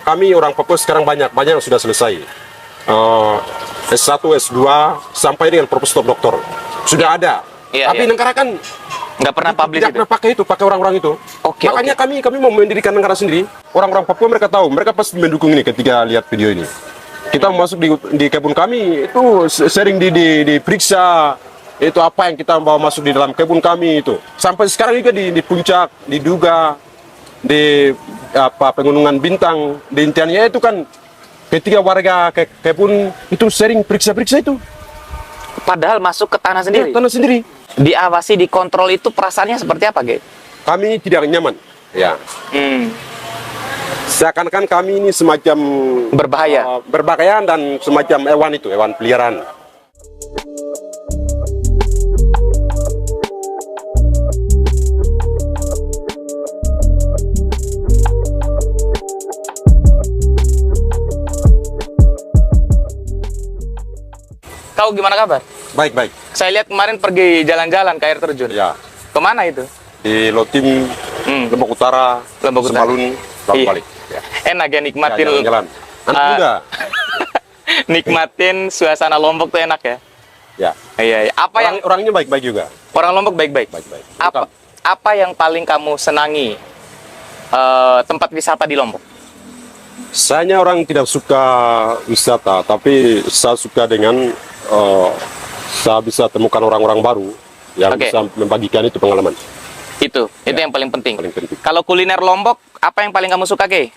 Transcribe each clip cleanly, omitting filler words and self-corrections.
kami orang Papua sekarang banyak yang sudah selesai. S1, S2 sampai dengan profesor doktor sudah ada. Iya, Tapi iya. negara kan Nggak pernah publish tidak itu. pernah pakai orang-orang itu. Oke, Makanya kami mau mendirikan negara sendiri. Orang-orang Papua mereka tahu, mereka pasti mendukung ini ketika lihat video ini. Kita masuk di kebun kami itu sering diperiksa itu apa yang kita bawa masuk di dalam kebun kami itu. Sampai sekarang juga di puncak, di Duga, di Pegunungan Bintang, di Intiania itu kan ketika warga kebun itu sering periksa-periksa itu. Padahal masuk ke tanah sendiri. Ya, tanah sendiri. Diawasi, dikontrol itu perasaannya seperti apa, Ge? Kami tidak nyaman. Ya. Seakan-akan kami ini semacam Berbahaya. berbahaya dan semacam hewan peliharaan. Kau gimana kabar? Baik. Saya lihat kemarin pergi jalan-jalan ke air terjun. Ya. Kemana itu? Di Lotim, Lombok Utara, Lombok Utara. Semalun, lalu Iya. balik. Ya. Enak ya nikmatin. Jalan-jalan. Anak Ah. muda. Nikmatin suasana Lombok tuh enak ya. Ya. Iya. Apa yang Orangnya baik-baik juga. orang Lombok baik-baik? Baik-baik. Apa yang paling kamu senangi tempat wisata di Lombok? Saya orang tidak suka wisata, tapi saya suka dengan saya bisa temukan orang-orang baru yang Oke. bisa membagikan itu pengalaman. Itu yang paling penting. Paling penting. Kalau kuliner Lombok, apa yang paling kamu suka, Ge?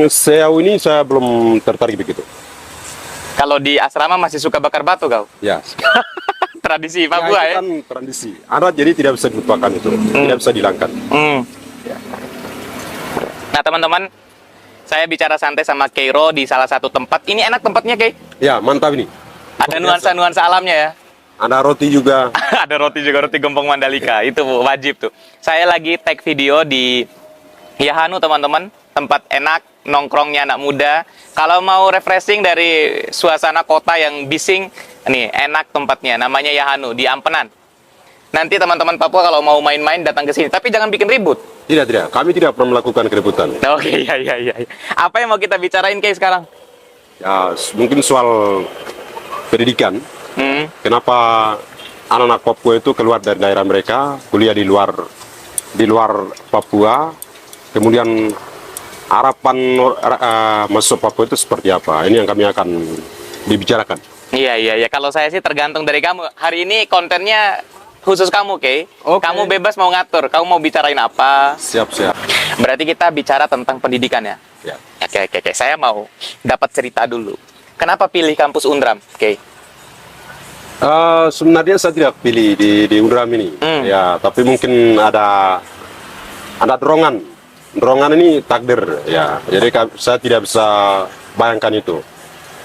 Sejauh ini saya belum tertarik begitu. Kalau di asrama masih suka bakar batu kau? Ya. Tradisi Ya, Papua itu ya? kan tradisi. Adat jadi tidak bisa dilupakan itu, tidak bisa dihilangkan. Nah teman-teman, saya bicara santai sama Keiro di salah satu tempat. Ini enak tempatnya, Kei. Ya, mantap ini. Ada nuansa-nuansa alamnya ya. Ada roti juga. Ada roti juga, roti gempong Mandalika. Itu wajib tuh. Saya lagi tag video di Yahanu teman-teman. Tempat enak, nongkrongnya anak muda. Kalau mau refreshing dari suasana kota yang bising, nih enak tempatnya. Namanya Yahanu di Ampenan. Nanti teman-teman Papua kalau mau main-main datang ke sini. Tapi jangan bikin ribut. Tidak. Kami tidak pernah melakukan keributan. Oke, iya. Apa yang mau kita bicarain, Kei, sekarang? Ya, mungkin soal pendidikan. Kenapa anak-anak Papua itu keluar dari daerah mereka, kuliah di luar Papua, kemudian harapan masuk Papua itu seperti apa? Ini yang kami akan dibicarakan. Iya. Kalau saya sih tergantung dari kamu. Hari ini kontennya khusus kamu, Kei. Oke. Kamu bebas mau ngatur. Kamu mau bicarain apa? Siap. Berarti kita bicara tentang pendidikan ya? Ya. Oke. Saya mau dapat cerita dulu. Kenapa pilih kampus Undram, Kei? Sebenarnya saya tidak pilih di Undram ini. Ya, tapi mungkin ada dorongan. Dorongan ini takdir ya. Jadi saya tidak bisa bayangkan itu.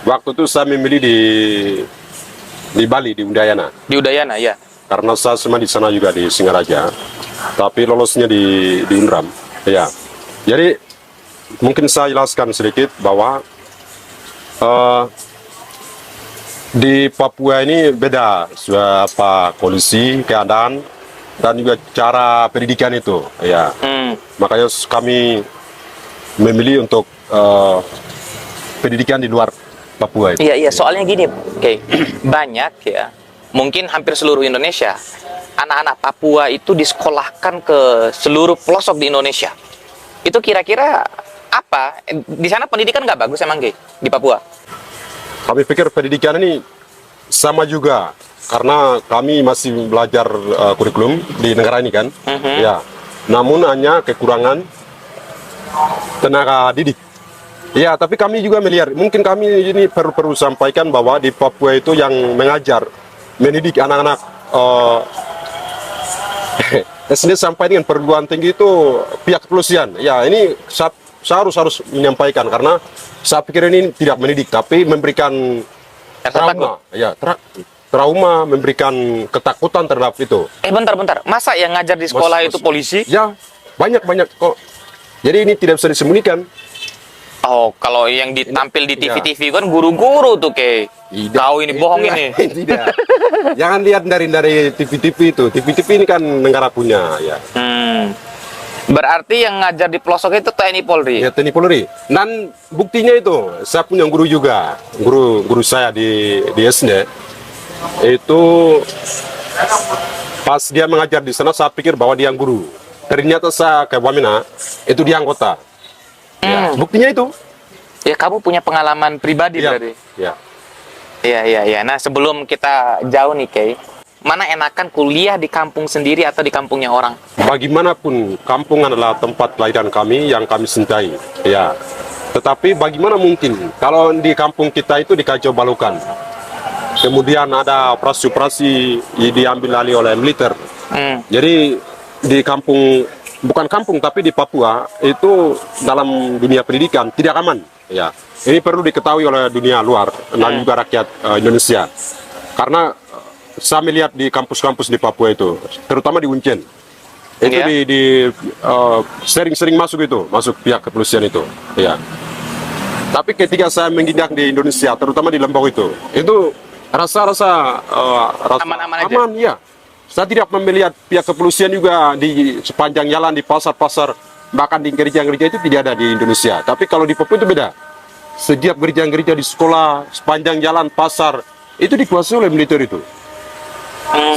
Waktu itu saya memilih di Bali, di Udayana. Di Udayana, ya. Karena saya semua di sana juga di Singaraja, tapi lolosnya di Undram. Ya, jadi mungkin saya jelaskan sedikit bahwa di Papua ini beda kondisi, keadaan, dan juga cara pendidikan itu. Ya, makanya kami memilih untuk pendidikan di luar Papua itu. Iya. Soalnya gini, Kei. Banyak ya. Mungkin hampir seluruh Indonesia, anak-anak Papua itu disekolahkan ke seluruh pelosok di Indonesia. Itu kira-kira apa? Di sana pendidikan nggak bagus emang, Ge? Di Papua? Kami pikir pendidikan ini sama juga, karena kami masih belajar kurikulum di negara ini kan. Ya, namun hanya kekurangan tenaga didik. Ya, tapi kami juga melihat, mungkin kami ini perlu sampaikan bahwa di Papua itu yang mendidik anak-anak SD sampai dengan perguruan tinggi itu pihak kepolisian. Ya, ini saya harus menyampaikan, karena saya pikir ini tidak mendidik tapi memberikan trauma. Ya, trauma, memberikan ketakutan terhadap itu. Bentar. Masa yang ngajar di sekolah itu polisi? Ya, banyak kok. Jadi ini tidak bisa disembunyikan. Oh, kalau yang ditampil di TV-TV kan guru-guru tuh, Kei. Kau ini bohong ini. Tidak. Jangan lihat dari TV-TV itu. TV-TV ini kan negara punya, ya. Berarti yang ngajar di pelosok itu TNI Polri. Ya, TNI Polri. Dan buktinya itu, saya punya guru juga, guru saya di SD. Itu pas dia mengajar di sana, saya pikir bahwa dia yang guru. Ternyata saya ke Wamena, itu dia anggota. Ya, buktinya itu. Ya, kamu punya pengalaman pribadi Ya, berarti. ya. Iya. Nah, sebelum kita jauh nih, Kay, mana enakan kuliah di kampung sendiri atau di kampungnya orang? Bagaimanapun, kampung adalah tempat kelahiran kami yang kami cintai. Ya. Tetapi bagaimana mungkin kalau di kampung kita itu di Kacau Balukan, kemudian ada operasi-operasi diambil alih oleh militer. Jadi di kampung, bukan kampung tapi di Papua itu dalam dunia pendidikan tidak aman. Ya, ini perlu diketahui oleh dunia luar dan juga rakyat Indonesia. Karena saya melihat di kampus-kampus di Papua itu, terutama di Uncen, itu sering-sering masuk pihak kepolisian itu. Ya. Tapi ketika saya menginjak di Indonesia, terutama di Lombok itu rasa Aman-aman aja? aman, ya. Saya tidak melihat pihak kepolisian juga di sepanjang jalan, di pasar-pasar, bahkan di gereja-gereja itu tidak ada di Indonesia. Tapi kalau di Papua itu beda. Setiap gereja-gereja di sekolah, sepanjang jalan, pasar, itu dikuasai oleh militer itu.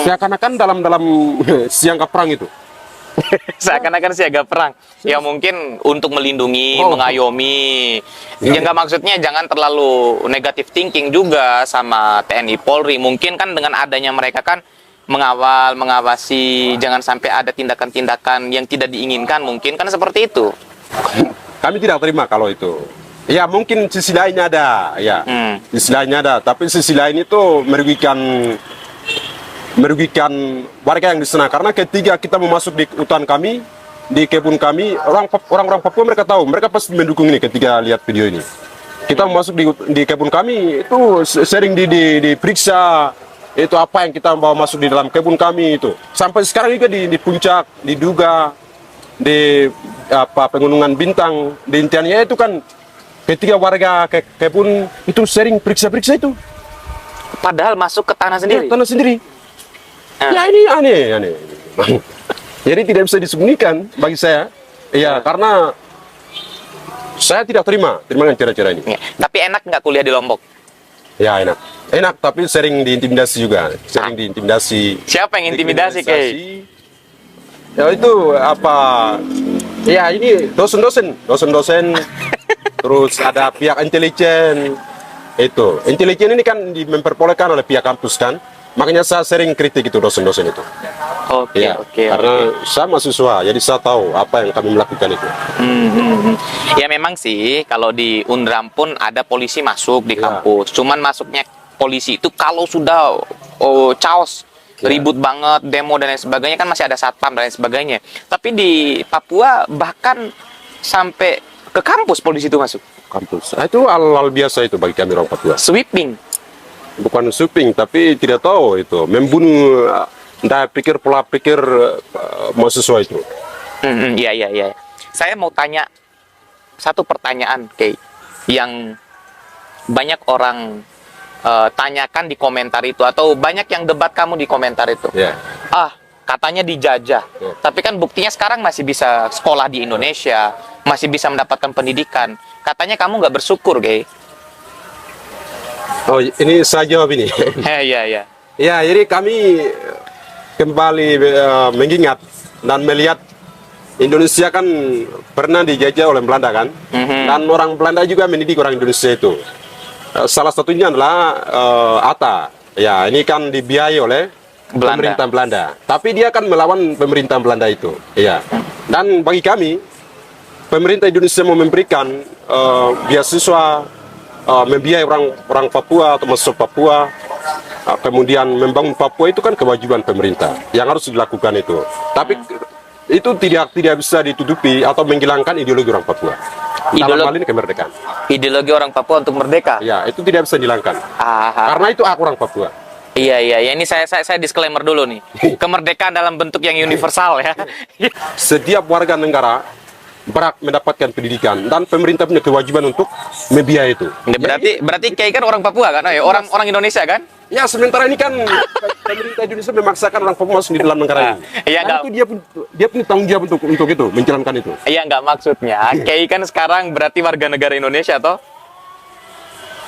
Seakan-akan dalam siangka perang itu. Seakan-akan siaga perang. Ya mungkin untuk melindungi, mengayomi. Ya nggak, maksudnya jangan terlalu negatif thinking juga sama TNI Polri. Mungkin kan dengan adanya mereka kan mengawal, mengawasi, jangan sampai ada tindakan-tindakan yang tidak diinginkan. Mungkin kan seperti itu. Kami tidak terima kalau itu. Ya mungkin sisi lainnya ada, ya. Sisi lainnya ada, tapi sisi lain itu merugikan warga yang di sana. Karena ketika kita mau masuk di hutan kami, di kebun kami, orang-orang Papua mereka tahu, mereka pasti mendukung ini ketika lihat video ini. Kita mau masuk di kebun kami itu sering diperiksa, itu apa yang kita bawa masuk di dalam kebun kami itu. Sampai sekarang juga di puncak, diduga di Pegunungan Bintang, di intiannya itu kan ketika warga kebun itu sering periksa-periksa itu. Padahal masuk ke tanah sendiri. Ya, tanah sendiri. Ya ini aneh. Jadi tidak bisa disembunyikan bagi saya. Ya, karena saya tidak terima dengan cara-cara ini. Ya, tapi enak nggak kuliah di Lombok? Ya enak, tapi sering diintimidasi juga. Sering diintimidasi. Siapa yang intimidasi, Kay? Ya itu apa? Ya ini dosen-dosen. Terus ada pihak intelijen. Itu intelijen ini kan memperbolehkan oleh pihak kampus kan. Makanya saya sering kritik itu dosen-dosen itu. Oke. Karena saya mahasiswa, jadi saya tahu apa yang kami melakukan itu. Ya memang sih, kalau di Undram pun ada polisi masuk di kampus. Cuman masuknya polisi itu kalau sudah chaos, ribut banget, demo dan lain sebagainya, kan masih ada satpam dan lain sebagainya. Tapi di Papua bahkan sampai ke kampus polisi itu masuk. Kampus. Itu hal biasa itu bagi kami orang Papua. Sweeping. Bukan sweeping, tapi tidak tahu itu membunuh. Pola pikir mahasiswa itu. Iya. Saya mau tanya satu pertanyaan, Kay, yang banyak orang tanyakan di komentar itu, atau banyak yang debat kamu di komentar itu. Katanya dijajah. Tapi kan buktinya sekarang masih bisa sekolah di Indonesia, masih bisa mendapatkan pendidikan. Katanya kamu nggak bersyukur, Kay. Oh, ini saya jawab ini. Iya. Ya, jadi kami kembali mengingat dan melihat Indonesia kan pernah dijajah oleh Belanda kan, dan orang Belanda juga mendidik orang Indonesia itu. Salah satunya adalah Atta. Ya, ini kan dibiayai oleh pemerintah Belanda. Tapi dia kan melawan pemerintah Belanda itu. Ya. Dan bagi kami, pemerintah Indonesia mau memberikan beasiswa, membiayai orang Papua atau masuk Papua, kemudian membangun Papua, itu kan kewajiban pemerintah yang harus dilakukan itu. Tapi itu tidak bisa ditutupi atau menghilangkan ideologi orang Papua. Dalam hal ini kemerdekaan. Ideologi orang Papua untuk merdeka. Ya, itu tidak bisa dihilangkan. Karena itu hak orang Papua. Iya. Ini saya disclaimer dulu nih. Kemerdekaan dalam bentuk yang universal ya. Setiap warga negara berhak mendapatkan pendidikan dan pemerintah punya kewajiban untuk membiayai itu. Berarti Kay kan orang Papua kan? Orang Indonesia kan? Ya sementara ini kan pemerintah Indonesia memaksakan orang Papua masuk di dalam negara ini. Iya, Karena itu dia punya tanggung jawab untuk itu, menjalankan itu. Iya, nggak maksudnya. Kei kan sekarang berarti warga negara Indonesia toh?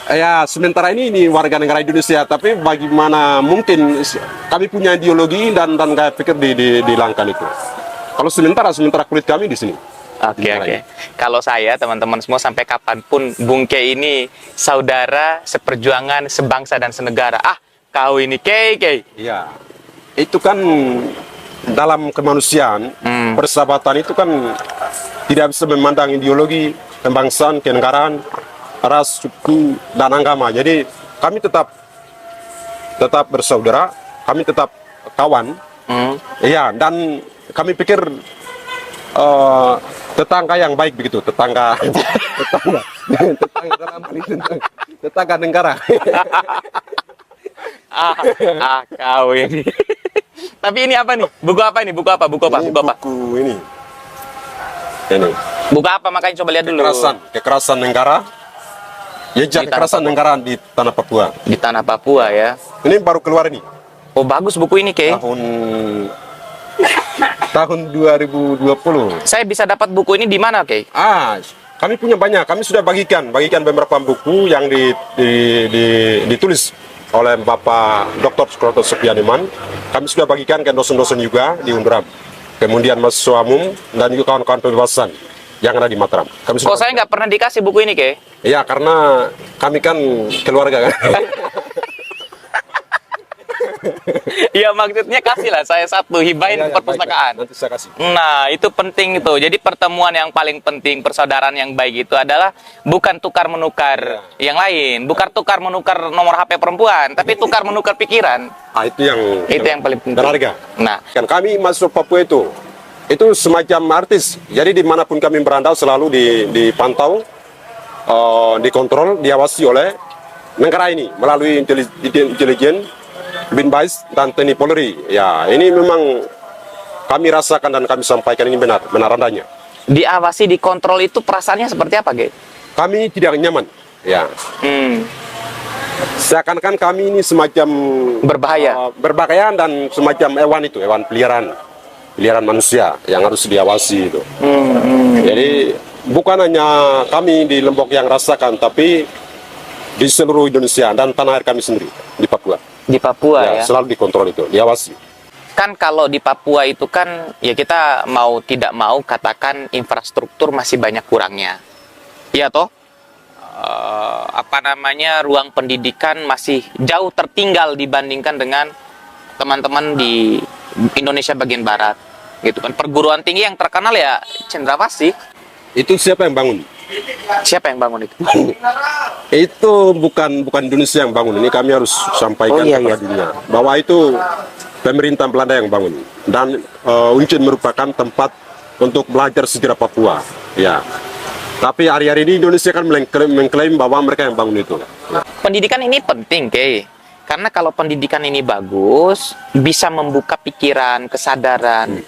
Ya sementara ini warga negara Indonesia, tapi bagaimana mungkin kami punya ideologi dan saya pikir dihilangkan itu. Kalau sementara kulit kami di sini. Oke. Kalau saya, teman-teman semua, sampai kapanpun Bung Kei ini saudara, seperjuangan, sebangsa dan senegara. Kau ini Kei. Iya. Itu kan dalam kemanusiaan, persahabatan itu kan tidak bisa memandang ideologi, kebangsaan, kenegaraan, ras, suku, dan agama. Jadi kami tetap bersaudara, kami tetap kawan. Iya, dan kami pikir tetangga yang baik begitu, tetangga dalam hal ini tetangga negara. Kau ini. Tapi ini apa nih? Buku apa ini? Buku apa? Buku ini. Buku apa? Makanya coba lihat dulu. Kekerasan negara. Jejak kekerasan negara di tanah Papua. Di tanah Papua ya. Ini baru keluar ini. Oh, bagus buku ini, Kei. Tahun 2020. Saya bisa dapat buku ini di mana, Kei? Kami punya banyak. Kami sudah bagikan beberapa buku yang ditulis oleh Bapak Dr. Sukrotto Supianiman. Kami sudah bagikan ke dosen-dosen juga di Unduram. Kemudian mahasiswa umum dan juga kawan-kawan pembebasan yang ada di Mataram. Kok saya nggak pernah dikasih buku ini, Kei? Iya, karena kami kan keluarga kan. Iya, maksudnya kasihlah saya satu, hibahin ke perpustakaan. Nanti saya kasih. Nah, itu penting itu. Jadi pertemuan yang paling penting, persaudaraan yang baik itu adalah bukan tukar-menukar yang lain, bukan tukar-menukar nomor HP perempuan, tapi tukar-menukar pikiran. Itu yang paling penting. berharga. Nah, kan kami masuk Papua itu semacam artis. Jadi dimanapun kami berada selalu dipantau, dikontrol, diawasi oleh negara ini melalui intelijen, Bin Bais dan TNI Polri. Ya, ini memang kami rasakan dan kami sampaikan ini benar adanya. Diawasi, dikontrol itu perasaannya seperti apa, Ge? Kami tidak nyaman. Ya. Seakan-akan kami ini semacam berbahaya dan semacam hewan peliharaan manusia yang harus diawasi itu. Jadi bukan hanya kami di Lombok yang rasakan, tapi di seluruh Indonesia dan tanah air kami sendiri di Papua. Di Papua ya. Selalu dikontrol itu, diawasi. Kan kalau di Papua itu kan ya kita mau tidak mau katakan infrastruktur masih banyak kurangnya. Iya toh? Ruang pendidikan masih jauh tertinggal dibandingkan dengan teman-teman di Indonesia bagian barat. Gitu kan. Perguruan tinggi yang terkenal ya Cendrawasih. Itu siapa yang bangun? Siapa yang bangun itu? Itu bukan Indonesia yang bangun. Ini kami harus sampaikan kepada dunia bahwa itu pemerintah Belanda yang bangun, dan Uncen merupakan tempat untuk belajar sejarah Papua. Ya. Tapi hari-hari ini Indonesia kan mengklaim bahwa mereka yang bangun itu. Ya. Pendidikan ini penting, Kei. Karena kalau pendidikan ini bagus, bisa membuka pikiran, kesadaran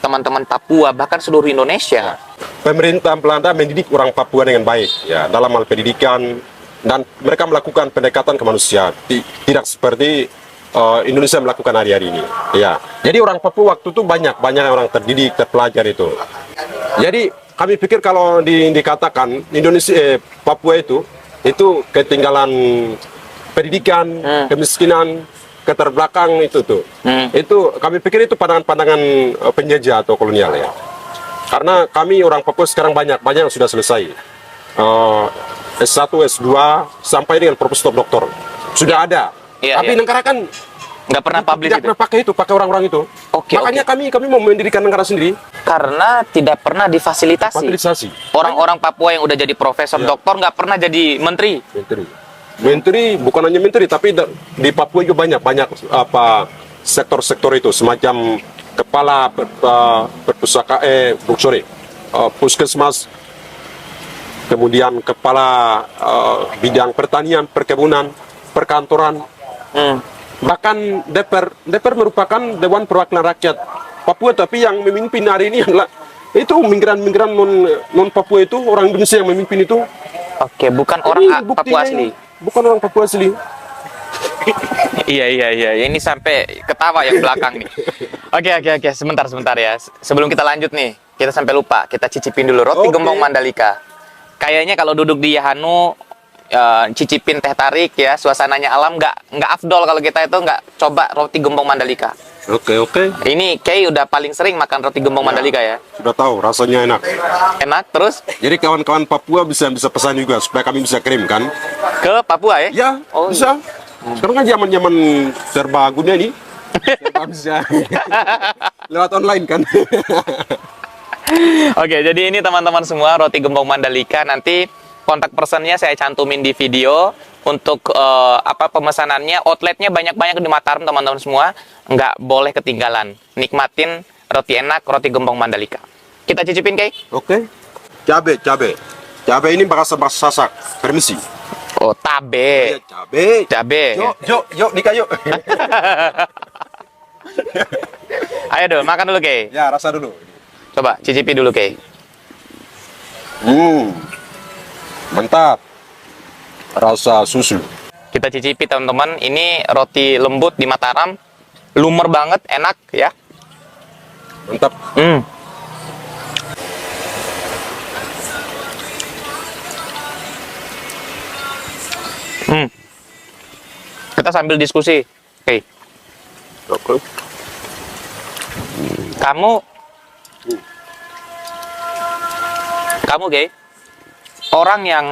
teman-teman Papua, bahkan seluruh Indonesia. Pemerintah Belanda mendidik orang Papua dengan baik, ya, dalam hal pendidikan, dan mereka melakukan pendekatan kemanusiaan, tidak seperti Indonesia melakukan hari-hari ini. Ya, jadi orang Papua waktu itu banyak orang terdidik, terpelajar itu. Jadi kami pikir kalau dikatakan Papua itu ketinggalan pendidikan, kemiskinan, keterbelakang itu tuh. Itu kami pikir itu pandangan penjajah atau kolonial ya. Karena kami orang Papua sekarang banyak yang sudah selesai. S1, S2 sampai dengan profesor doktor. Sudah ada. Tapi negara kan nggak pernah publish tidak pernah pakai orang-orang itu. Makanya kami mau mendirikan negara sendiri. Karena tidak pernah difasilitasi. Orang-orang Papua yang udah jadi profesor doktor nggak pernah jadi menteri. Menteri bukan hanya menteri, tapi di Papua juga banyak sektor-sektor itu, semacam kepala puskesmas, kemudian kepala bidang pertanian, perkebunan, perkantoran, bahkan DPR merupakan Dewan Perwakilan Rakyat Papua, tapi yang memimpin hari ini adalah itu migran non Papua, itu orang Indonesia yang memimpin itu. Bukan orang Papua asli. Bukan orang Papua asli. Iya. Ini sampai ketawa yang belakang nih. Oke. Sebentar ya. Sebelum kita lanjut nih, kita sampai lupa. Kita cicipin dulu roti Oke. gembong Mandalika. Kayaknya kalau duduk di Yahanu, cicipin teh tarik ya, suasananya alam, nggak afdol kalau kita itu nggak coba roti gembong Mandalika. Oke. Ini Kay udah paling sering makan roti gembong Mandalika ya. Sudah tahu rasanya enak. Enak terus Jadi kawan-kawan Papua bisa pesan juga supaya kami bisa kirim kan? ke Papua ya? Ya, Oh, bisa. Sekarang kan zaman-zaman serbaguna ini. Serba bisa. Lewat online kan? Oke, jadi ini teman-teman semua roti gembong Mandalika. Nanti kontak personnya saya cantumin di video. Untuk pemesanannya, outletnya banyak-banyak di Mataram teman-teman semua. Nggak boleh ketinggalan. Nikmatin roti enak, roti gembong Mandalika. Kita cicipin, Kay? Oke. Cabe. Cabe ini bahasa Sasak. Permisi. Oh, tabe. Ya, cabe. Cabe. Yuk, nikah yuk. Ayo dong, makan dulu, Kay. Ya, rasa dulu. Coba, cicipi dulu, Kay. Mantap. Rasa susu. Kita cicipi, teman-teman. Ini roti lembut di Mataram. Lumer banget, enak ya. Mantap. Kita sambil diskusi. Oke. Oke. Kamu, Kay, orang yang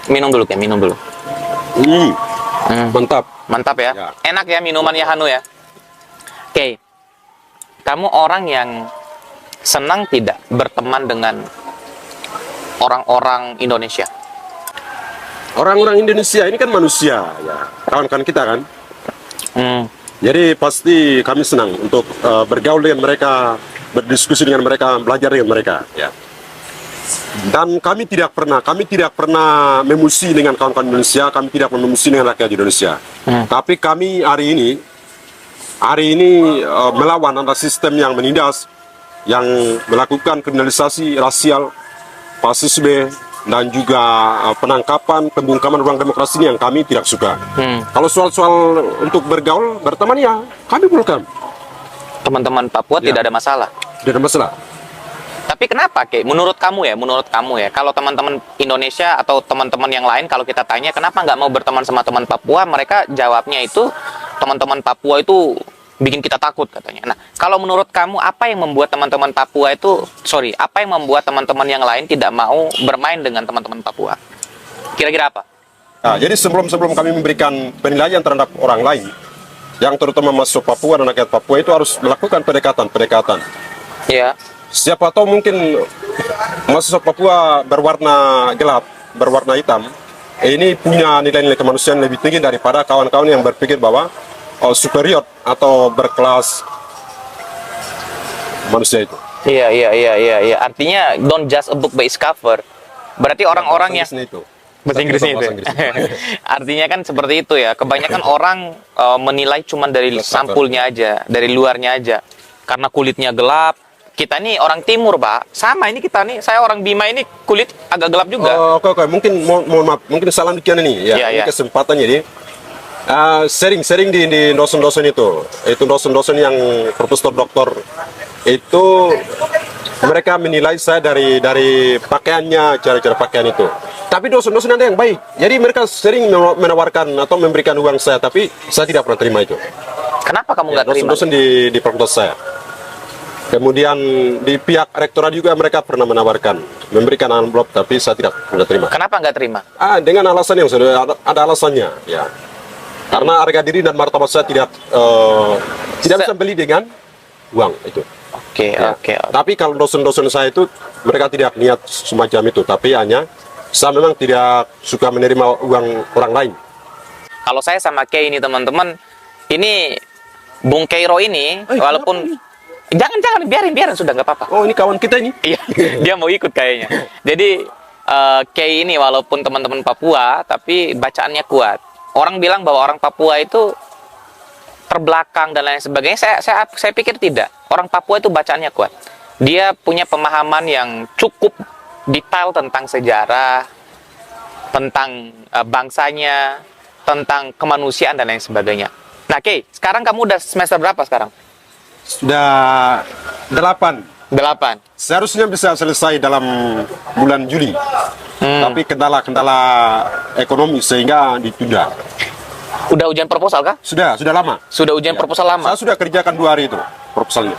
minum dulu, Kay, minum dulu. Mantap. Mantap ya. Ya. Enak ya minuman Yahanu ya. Oke. Kamu orang yang senang tidak berteman dengan orang-orang Indonesia? Orang-orang Indonesia ini kan manusia, ya. Kawan-kawan kita kan. Jadi pasti kami senang untuk bergaul dengan mereka, berdiskusi dengan mereka, belajar dengan mereka, ya. Dan kami tidak pernah memusuhi dengan kawan-kawan Indonesia, kami tidak memusuhi dengan rakyat Indonesia. Tapi kami hari ini melawan ada sistem yang menindas, yang melakukan kriminalisasi rasial, fasisme, dan juga penangkapan, pembungkaman ruang demokrasi ini yang kami tidak suka. Kalau soal-soal untuk bergaul, berteman ya, kami welcome. Teman-teman Papua Ya. tidak ada masalah. Tidak ada masalah. Tapi kenapa, Kay? Menurut kamu ya, kalau teman-teman Indonesia atau teman-teman yang lain, kalau kita tanya kenapa nggak mau berteman sama teman Papua, mereka jawabnya itu teman-teman Papua itu bikin kita takut katanya. Nah, kalau menurut kamu apa yang membuat teman-teman Papua itu, apa yang membuat teman-teman yang lain tidak mau bermain dengan teman-teman Papua? Kira-kira apa? Nah, jadi sebelum kami memberikan penilaian terhadap orang lain, yang terutama masuk Papua dan rakyat Papua itu harus melakukan pendekatan. Ya. Siapa tahu mungkin mahasiswa Papua berwarna gelap, berwarna hitam, ini punya nilai-nilai kemanusiaan lebih tinggi daripada kawan-kawan yang berpikir bahwa superior atau berkelas manusia itu. Iya. Artinya don't judge a book by its cover. Berarti orang-orang yang bahasa Inggrisnya itu. Artinya kan seperti itu ya. Kebanyakan orang menilai cuma dari sampulnya aja, dari luarnya aja. Karena kulitnya gelap. Kita nih orang timur, Pak. Sama ini kita nih, saya orang Bima ini kulit agak gelap juga. Oke. Mungkin mohon maaf, mungkin salah demikian ini ya. Iya. Ini kesempatan jadi sering di dosen-dosen itu dosen-dosen yang profesor doktor itu mereka menilai saya dari pakaiannya, cara-cara pakaian itu. Tapi dosen-dosen ada yang baik. Jadi mereka sering menawarkan atau memberikan uang saya, tapi saya tidak pernah terima itu. Kenapa kamu nggak terima? Dosen-dosen di fakultas saya. Kemudian di pihak rektorat juga mereka pernah menawarkan memberikan amplop, tapi saya tidak pernah terima. Kenapa nggak terima? Dengan alasan yang sudah ada alasannya, ya. Karena harga diri dan martabat saya tidak bisa beli dengan uang itu. Oke. Tapi kalau dosen-dosen saya itu mereka tidak niat semacam itu, tapi hanya saya memang tidak suka menerima uang orang lain. Kalau saya sama Kay ini teman-teman, ini Bung Keiro ini walaupun jangan biarin sudah nggak apa-apa. Oh, ini kawan kita ini. Iya, dia mau ikut kayaknya. Jadi Kay ini walaupun teman-teman Papua, tapi bacaannya kuat. Orang bilang bahwa orang Papua itu terbelakang dan lain sebagainya. Saya pikir tidak. Orang Papua itu bacaannya kuat. Dia punya pemahaman yang cukup detail tentang sejarah, tentang bangsanya, tentang kemanusiaan dan lain sebagainya. Nah, Kay, sekarang kamu udah semester berapa sekarang? Sudah 8. 8. Seharusnya bisa selesai dalam bulan Juli. Tapi kendala-kendala ekonomi sehingga ditunda. Udah ujian proposal kah? Sudah lama. Sudah ujian proposal lama? Saya sudah kerjakan 2 hari itu proposalnya.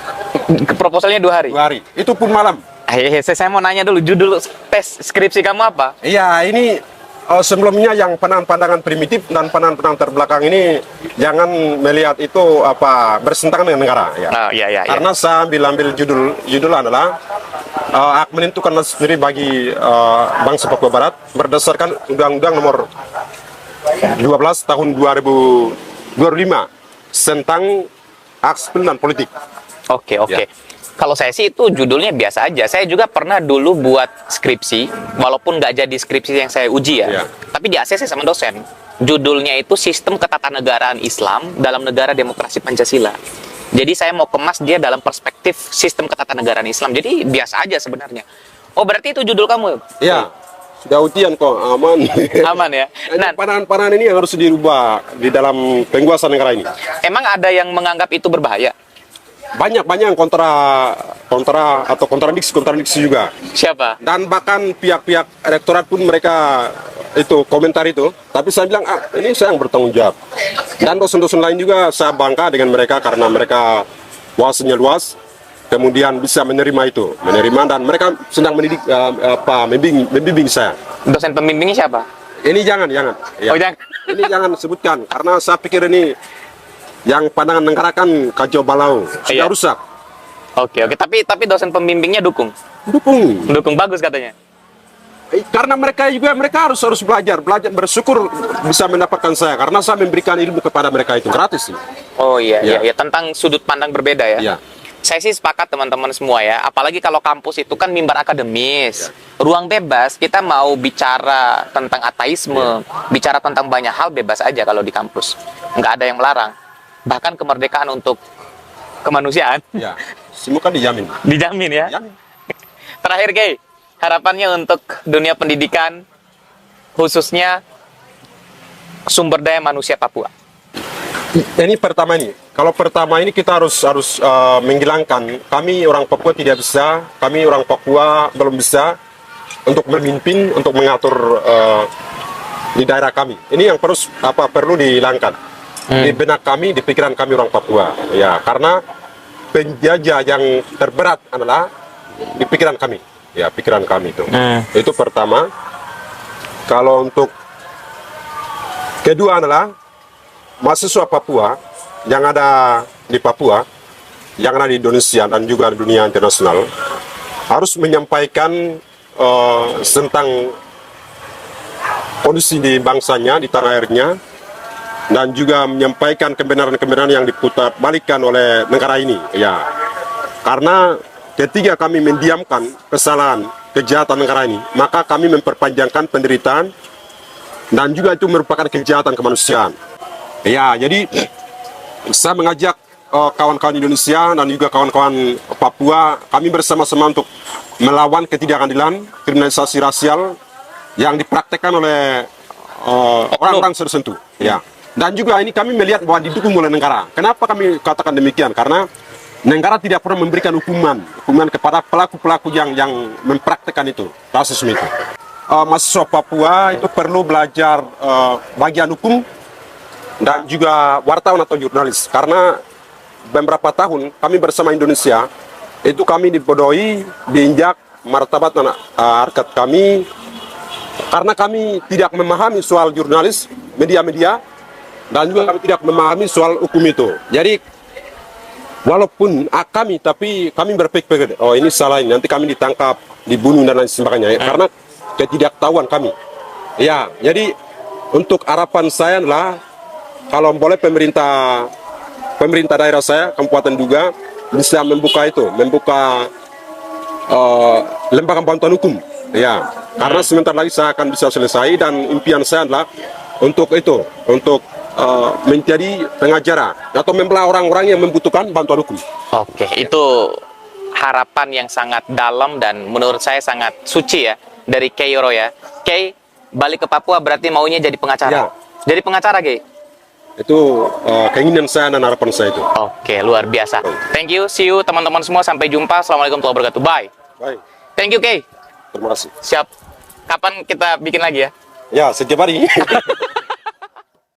Proposalnya 2 hari? 2 hari. Itu pun malam. Saya mau nanya dulu, judul tes skripsi kamu apa? Iya, ini sebelumnya yang pandangan-pandangan primitif dan pandangan-pandangan terbelakang ini jangan melihat itu apa bersentangan dengan negara. Ya. Oh, iya. Karena saya ambil judul adalah hak menentukan nasib sendiri bagi bangsa Papua Barat berdasarkan Undang-Undang Nomor 12 tahun 2005 tentang hak sipil dan politik. Oke. Ya. Kalau saya sih itu judulnya biasa aja. Saya juga pernah dulu buat skripsi, walaupun nggak jadi skripsi yang saya uji ya. Iya. Tapi di ACC sama dosen. Judulnya itu Sistem Ketatanegaraan Islam dalam Negara Demokrasi Pancasila. Jadi saya mau kemas dia dalam perspektif sistem ketatanegaraan Islam. Jadi biasa aja sebenarnya. Oh, berarti itu judul kamu? Iya. Sudah ujian kok, aman. Aman ya. Nah, Pandangan-pandangan ini yang harus dirubah di dalam penguasaan negara ini. emang ada yang menganggap itu berbahaya? Banyak yang kontra atau kontradiksi juga. Siapa? Dan bahkan pihak-pihak rektorat pun mereka itu komentar itu. Tapi saya bilang ini saya yang bertanggung jawab. Dan dosen-dosen lain juga saya bangga dengan mereka karena mereka wawasannya luas. Kemudian bisa menerima dan mereka sedang mendidik membimbing saya. Dosen pembimbingnya siapa? Ini jangan. Ya. Oh, jangan. Ini jangan sebutkan karena saya pikir ini yang pandangan negara kan kacau balau, sudah Iya. rusak. Oke. Tapi dosen pembimbingnya dukung bagus katanya. Karena mereka harus belajar bersyukur bisa mendapatkan saya karena saya memberikan ilmu kepada mereka itu gratis. Oh iya, Ya. iya, tentang sudut pandang berbeda ya. Ya. Saya sih sepakat teman-teman semua ya. Apalagi kalau kampus itu kan mimbar akademis, ruang bebas. Kita mau bicara tentang ateisme, bicara tentang banyak hal bebas aja kalau di kampus. Nggak ada yang melarang. Bahkan kemerdekaan untuk kemanusiaan Ya, semua kan dijamin. dijamin ya. Jamin. Terakhir, Kay, harapannya untuk dunia pendidikan, khususnya sumber daya manusia Papua. Ini pertama ini. Kalau pertama ini kita harus menghilangkan kami orang Papua tidak bisa, kami orang Papua belum bisa untuk memimpin, untuk mengatur di daerah kami. Ini yang perlu dihilangkan. Di benak kami, di pikiran kami orang Papua. Ya, karena penjajah yang terberat adalah di pikiran kami. Ya, pikiran kami itu. Itu pertama. Kalau untuk kedua adalah mahasiswa Papua yang ada di Papua, yang ada di Indonesia dan juga di dunia internasional harus menyampaikan tentang kondisi di bangsanya, di tanah airnya, dan juga menyampaikan kebenaran-kebenaran yang diputar balikan oleh negara ini. Ya, karena ketika kami mendiamkan kesalahan, kejahatan negara ini, maka kami memperpanjangkan penderitaan dan juga itu merupakan kejahatan kemanusiaan. Ya, jadi saya mengajak kawan-kawan Indonesia dan juga kawan-kawan Papua, kami bersama-sama untuk melawan ketidakadilan, kriminalisasi rasial yang dipraktekkan oleh orang-orang tertentu. Ya. Dan juga ini kami melihat bahwa didukung oleh negara. Kenapa kami katakan demikian? Karena negara tidak pernah memberikan hukuman kepada pelaku-pelaku yang mempraktekkan itu, rasisme itu. Mahasiswa Papua itu perlu belajar bagian hukum dan juga wartawan atau jurnalis. Karena beberapa tahun kami bersama Indonesia, itu kami dibodohi, diinjak martabat dan harkat kami, karena kami tidak memahami soal jurnalis, media-media, dan juga kami tidak memahami soal hukum itu. Jadi walaupun kami, tapi kami berpikir, oh ini salah, ini nanti kami ditangkap, dibunuh dan lain sebagainya. Karena ketidaktahuan kami. Ya, jadi untuk harapan saya adalah kalau boleh pemerintah daerah saya, kabupaten Duga, bisa membuka lembaga bantuan hukum. Ya, karena sebentar lagi saya akan bisa selesai dan impian saya adalah untuk menjadi pengacara atau membelah orang-orang yang membutuhkan bantuan hukum. Oke, itu harapan yang sangat dalam dan menurut saya sangat suci ya dari Kay Yoro ya. Kay, balik ke Papua berarti maunya jadi pengacara. Ya, Jadi pengacara, Ki? Itu keinginan saya dan harapan saya itu. Oke, luar biasa. Thank you, see you teman-teman semua. Sampai jumpa. Assalamualaikum warahmatullahi wabarakatuh. Bye. Baik, Thank you, Ki. terima kasih. Siap. Kapan kita bikin lagi ya? Ya, setiap hari.